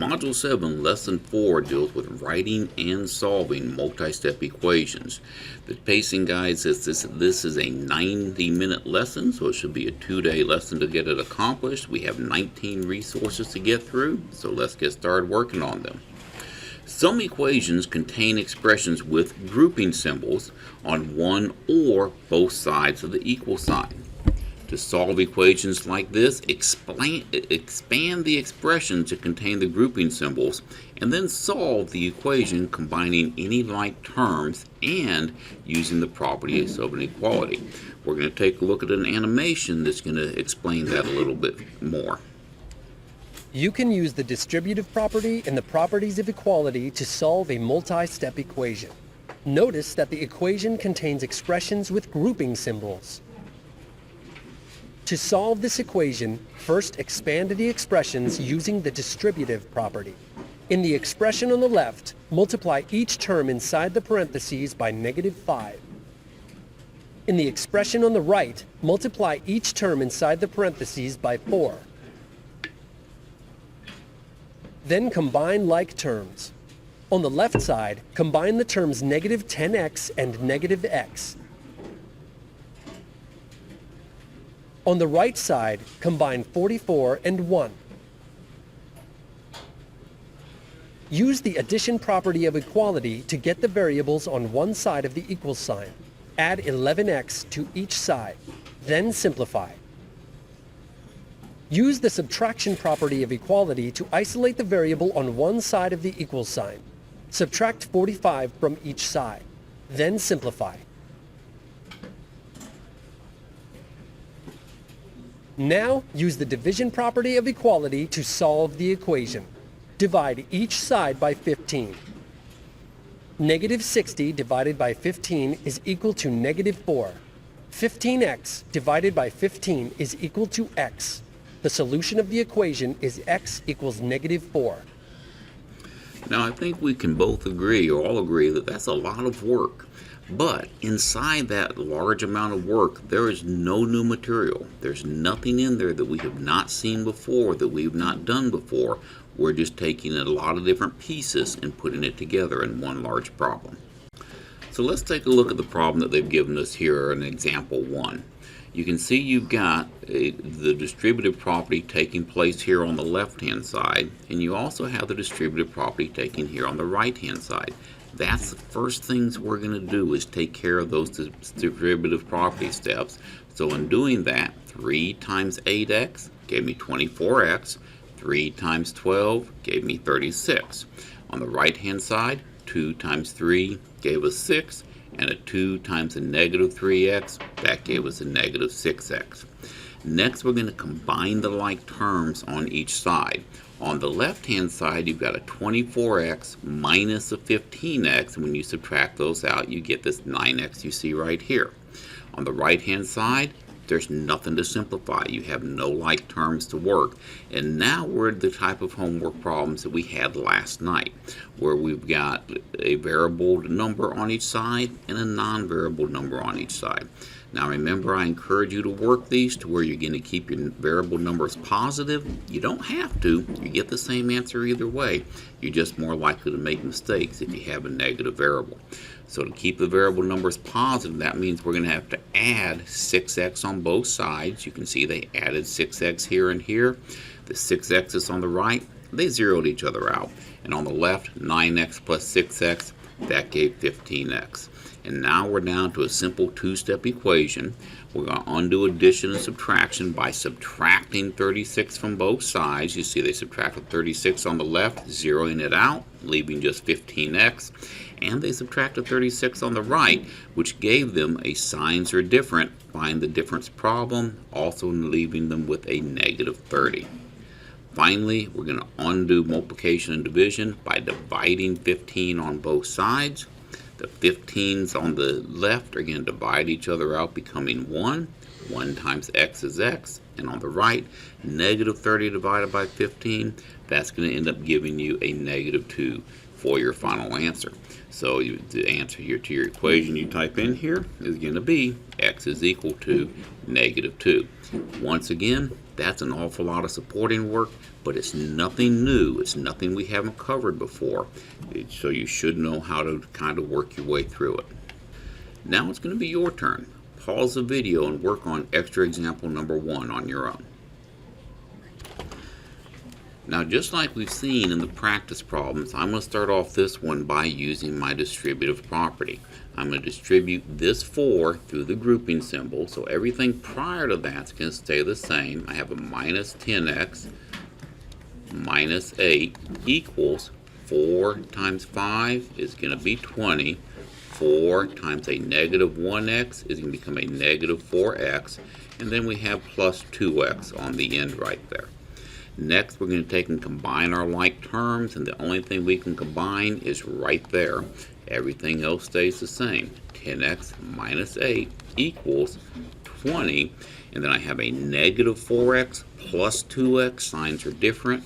Module 7, Lesson 4 deals with writing and solving multi-step equations. The pacing guide says this is a 90-minute lesson, so it should be a 2-day lesson to get it accomplished. We have 19 resources to get through, so let's get started working on them. Some equations contain expressions with grouping symbols on one or both sides of the equal sign. To solve equations like this, expand the expression to contain the grouping symbols, and then solve the equation combining any like terms and using the properties of an equality. We're going to take a look at an animation that's going to explain that a little bit more. You can use the distributive property and the properties of equality to solve a multi-step equation. Notice that the equation contains expressions with grouping symbols. To solve this equation, first expand the expressions using the distributive property. In the expression on the left, multiply each term inside the parentheses by -5. In the expression on the right, multiply each term inside the parentheses by 4. Then combine like terms. On the left side, combine the terms -10x and -x. On the right side, combine 44 and 1. Use the addition property of equality to get the variables on one side of the equal sign. Add 11x to each side, then simplify. Use the subtraction property of equality to isolate the variable on one side of the equal sign. Subtract 45 from each side, then simplify. Now, use the division property of equality to solve the equation. Divide each side by 15. -60 divided by 15 is equal to -4. 15x divided by 15 is equal to x. The solution of the equation is x equals -4. Now, I think we can both agree, or all agree, that that's a lot of work. But inside that large amount of work, there is no new material. There's nothing in there that we have not seen before, that we've not done before. We're just taking a lot of different pieces and putting it together in one large problem. So let's take a look at the problem that they've given us here in example 1. You can see you've got the distributive property taking place here on the left-hand side, and you also have the distributive property taking here on the right-hand side. That's the first things we're going to do, is take care of those distributive property steps. So in doing that, 3 times 8x gave me 24x. 3 times 12 gave me 36. On the right-hand side, 2 times 3 gave us 6. And a 2 times a -3x, that gave us a -6x. Next, we're going to combine the like terms on each side. On the left-hand side, you've got a 24x minus a 15x, and when you subtract those out, you get this 9x you see right here. On the right-hand side, there's nothing to simplify. You have no like terms to work. And now we're the type of homework problems that we had last night, where we've got a variable number on each side and a non-variable number on each side. Now remember, I encourage you to work these to where you're going to keep your variable numbers positive. You don't have to. You get the same answer either way. You're just more likely to make mistakes if you have a negative variable. So to keep the variable numbers positive, that means we're going to have to add 6x on both sides. You can see they added 6x here and here. The 6x's on the right, they zeroed each other out. And on the left, 9x plus 6x, that gave 15x. And now we're down to a simple two-step equation. We're going to undo addition and subtraction by subtracting 36 from both sides. You see they subtracted 36 on the left, zeroing it out, leaving just 15x. And they subtracted 36 on the right, which gave them a signs are different, find the difference problem, also leaving them with a -30. Finally, we're going to undo multiplication and division by dividing 15 on both sides. The 15s on the left are going to divide each other out, becoming 1. 1 times x is x. And on the right, -30 divided by 15, that's going to end up giving you a -2. for your final answer. So the answer here to your equation you type in here is going to be x is equal to -2. Once again, that's an awful lot of supporting work, but it's nothing new. It's nothing we haven't covered before. So you should know how to kind of work your way through it. Now it's going to be your turn. Pause the video and work on extra example number 1 on your own. Now, just like we've seen in the practice problems, I'm going to start off this one by using my distributive property. I'm going to distribute this 4 through the grouping symbol, so everything prior to that's going to stay the same. I have a minus 10x minus 8 equals 4 times 5 is going to be 20. 4 times a negative 1x is going to become a negative 4x, and then we have plus 2x on the end right there. Next, we're going to take and combine our like terms, and the only thing we can combine is right there. Everything else stays the same. 10x minus 8 equals 20, and then I have a negative 4x plus 2x. Signs are different.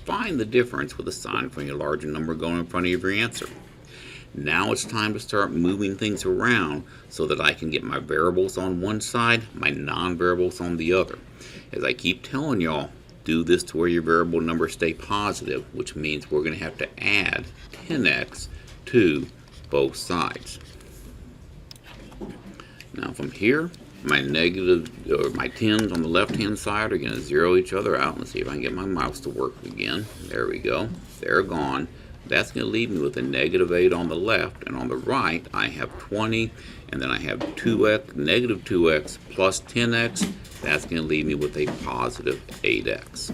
Find the difference with a sign from your larger number going in front of your answer. Now it's time to start moving things around so that I can get my variables on one side, my non-variables on the other. As I keep telling y'all, do this to where your variable numbers stay positive, which means we're going to have to add 10x to both sides. Now from here, my negative or my 10s on the left hand side are going to zero each other out. Let's see if I can get my mouse to work again. There we go. They're gone. That's going to leave me with a negative 8 on the left, and on the right I have 20, and then I have 2x, negative 2x plus 10x. That's going to leave me with a positive 8x.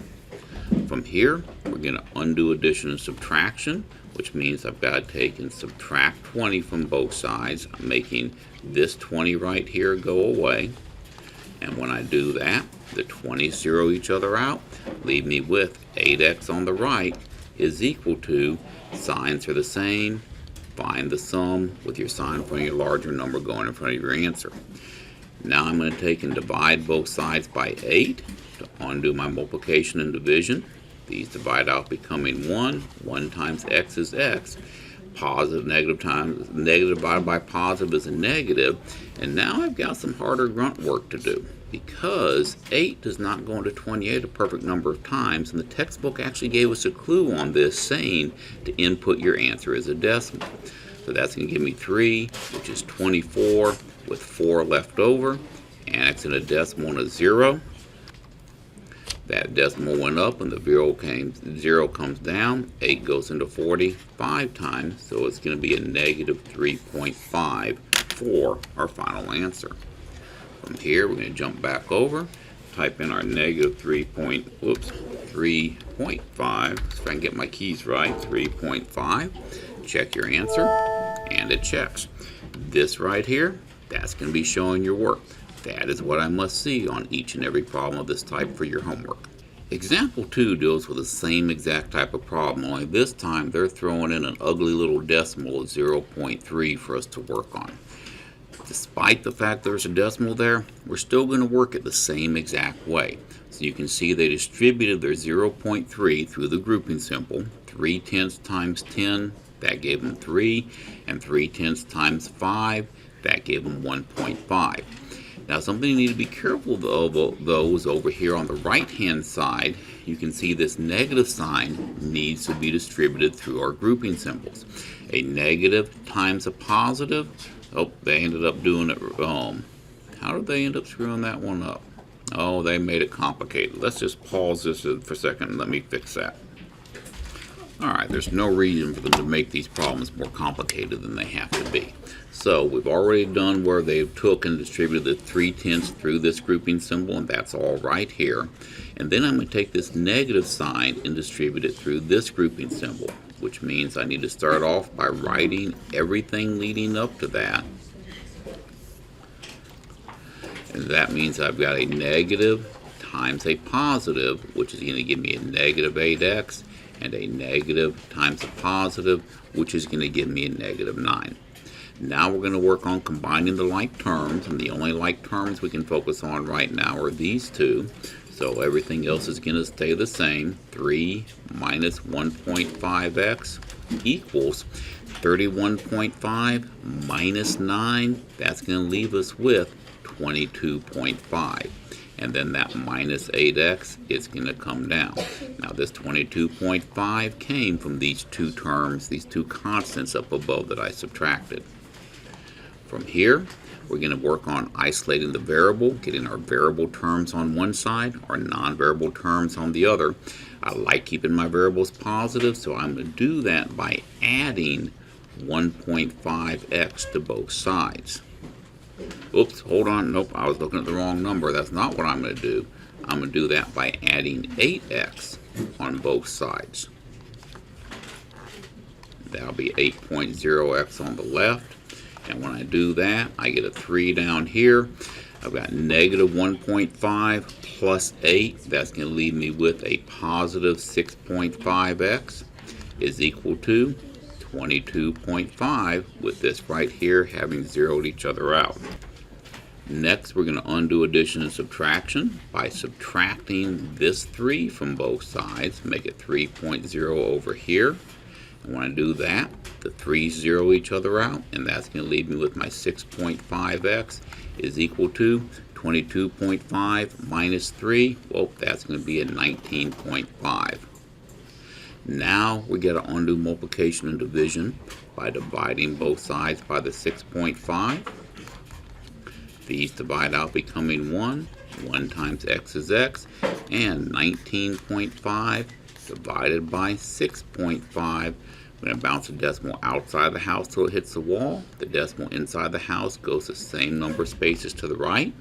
From here, we're going to undo addition and subtraction, which means I've got to take and subtract 20 from both sides. I'm making this 20 right here go away. And when I do that, the 20s zero each other out, leave me with 8x on the right is equal to, signs are the same, find the sum with your sign from your larger number going in front of your answer. Now I'm going to take and divide both sides by 8 to undo my multiplication and division. These divide out becoming 1. 1 times x is x. Positive, negative times negative divided by positive is a negative. And now I've got some harder grunt work to do, because 8 does not go into 28 a perfect number of times, and the textbook actually gave us a clue on this, saying to input your answer as a decimal. So that's going to give me 3, which is 24, with 4 left over. Annex in a decimal and a 0. That decimal went up and the 0 comes down. 8 goes into 40 5 times, so it's going to be a negative 3.5 for our final answer. From here, we're going to jump back over, type in our negative 3.5, if I can get my keys right, 3.5, check your answer, and it checks. This right here, that's going to be showing your work. That is what I must see on each and every problem of this type for your homework. Example 2 deals with the same exact type of problem, only this time they're throwing in an ugly little decimal of 0.3 for us to work on. Despite the fact there's a decimal there, we're still going to work it the same exact way. So you can see they distributed their 0.3 through the grouping symbol. 3/10 times 10, that gave them 3, and 3/10 times 5, that gave them 1.5. Now something you need to be careful of, though, is over here on the right hand side, you can see this negative sign needs to be distributed through our grouping symbols. A negative times a positive, oh, they ended up doing it how did they end up screwing that one up? Oh, they made it complicated. Let's just pause this for a second and let me fix that. Alright, there's no reason for them to make these problems more complicated than they have to be. So we've already done where they took and distributed the 3/10 through this grouping symbol, and that's all right here. And then I'm going to take this negative sign and distribute it through this grouping symbol, which means I need to start off by writing everything leading up to that. And that means I've got a negative times a positive, which is going to give me a negative 8x, and a negative times a positive, which is going to give me a negative 9. Now we're going to work on combining the like terms, and the only like terms we can focus on right now are these two. So everything else is going to stay the same. 3 minus 1.5x equals 31.5 minus 9. That's going to leave us with 22.5. And then that minus 8x is going to come down. Now this 22.5 came from these two terms, these two constants up above that I subtracted. From here, we're going to work on isolating the variable, getting our variable terms on one side, our non-variable terms on the other. I like keeping my variables positive, so I'm going to do that by adding 1.5x to both sides. Oops, hold on, nope, I was looking at the wrong number. That's not what I'm going to do. I'm going to do that by adding 8x on both sides. That'll be 8.0x on the left. And when I do that, I get a 3 down here. I've got negative 1.5 plus 8. That's going to leave me with a positive 6.5x is equal to 22.5, with this right here having zeroed each other out. Next, we're going to undo addition and subtraction by subtracting this 3 from both sides. Make it 3.0 over here. And when I do that, the 3's zero each other out, and that's going to leave me with my 6.5x is equal to 22.5 minus 3. Well, that's going to be a 19.5. Now we get to undo multiplication and division by dividing both sides by the 6.5. These divide out becoming 1. 1 times x is x, and 19.5 divided by 6.5. I'm going to bounce the decimal outside the house till it hits the wall. The decimal inside the house goes the same number of spaces to the right.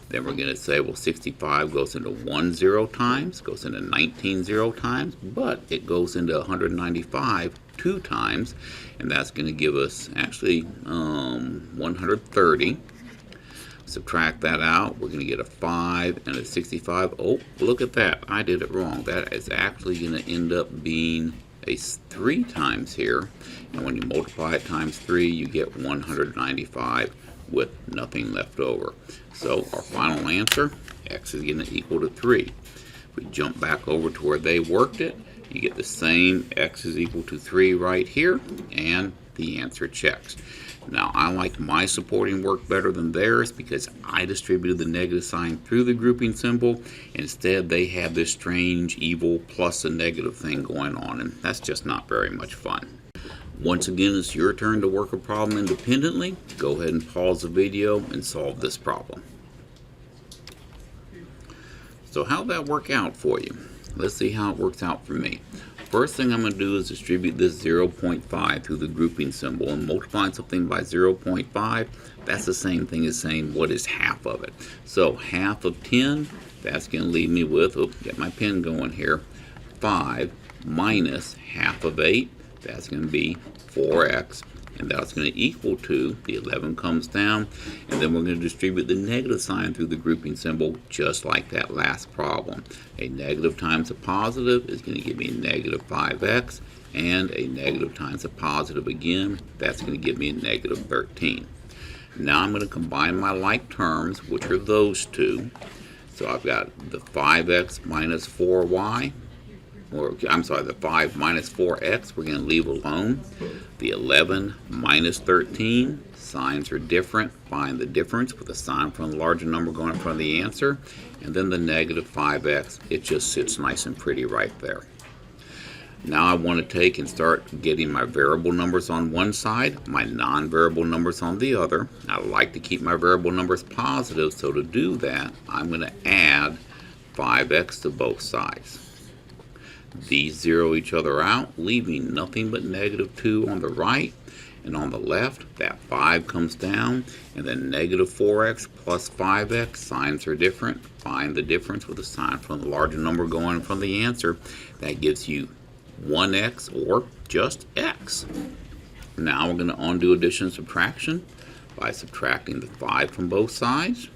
Then we're going to say, well, 65 goes into 1 0 times, goes into 19 0 times, but it goes into 195 2 times, and that's going to give us actually 130. Subtract that out, we're going to get a 5 and a 65. Oh, look at that, I did it wrong. That is actually going to end up being a 3 times here, and when you multiply it times 3, you get 195 with nothing left over. So our final answer, x is going to equal to 3. If we jump back over to where they worked it, you get the same x is equal to 3 right here, and the answer checks. Now, I like my supporting work better than theirs because I distributed the negative sign through the grouping symbol. Instead, they had this strange evil plus a negative thing going on, and that's just not very much fun. Once again, it's your turn to work a problem independently. Go ahead and pause the video and solve this problem. So how'd that work out for you? Let's see how it works out for me. First thing I'm going to do is distribute this 0.5 through the grouping symbol, and multiplying something by 0.5, that's the same thing as saying what is half of it. So half of 10, that's going to leave me with, get my pen going here, 5 minus half of 8, that's going to be 4x, and that's going to equal to, the 11 comes down, and then we're going to distribute the negative sign through the grouping symbol just like that last problem. A negative times a positive is going to give me negative 5x, and a negative times a positive again, that's going to give me a negative 13. Now I'm going to combine my like terms, which are those two. So I've got the 5x minus 4y, or I'm sorry, the 5 minus 4x we're going to leave alone. The 11 minus 13, signs are different. Find the difference with a sign from the larger number going in front of the answer. And then the negative 5x, it just sits nice and pretty right there. Now I want to take and start getting my variable numbers on one side, my non-variable numbers on the other. I like to keep my variable numbers positive, so to do that, I'm going to add 5x to both sides. These zero each other out, leaving nothing but negative 2 on the right, and on the left, that 5 comes down, and then negative 4x plus 5x, signs are different. Find the difference with a sign from the larger number going in front of the answer. That gives you 1x or just x. Now we're going to undo addition and subtraction by subtracting the 5 from both sides.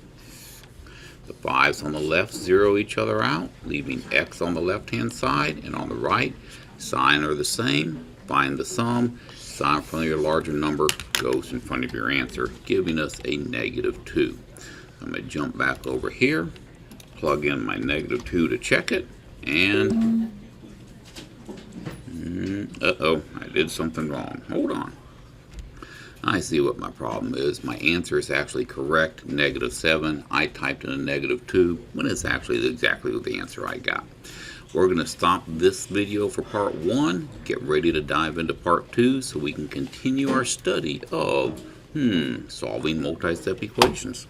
The 5's on the left zero each other out, leaving x on the left-hand side, and on the right, sign are the same. Find the sum. Sign in front of your larger number goes in front of your answer, giving us a negative 2. I'm going to jump back over here, plug in my negative 2 to check it, and Uh-oh, I did something wrong. Hold on. I see what my problem is. My answer is actually correct, -7. I typed in a -2 when it's actually exactly the answer I got. We're going to stop this video for part 1, get ready to dive into part 2 so we can continue our study of solving multi-step equations.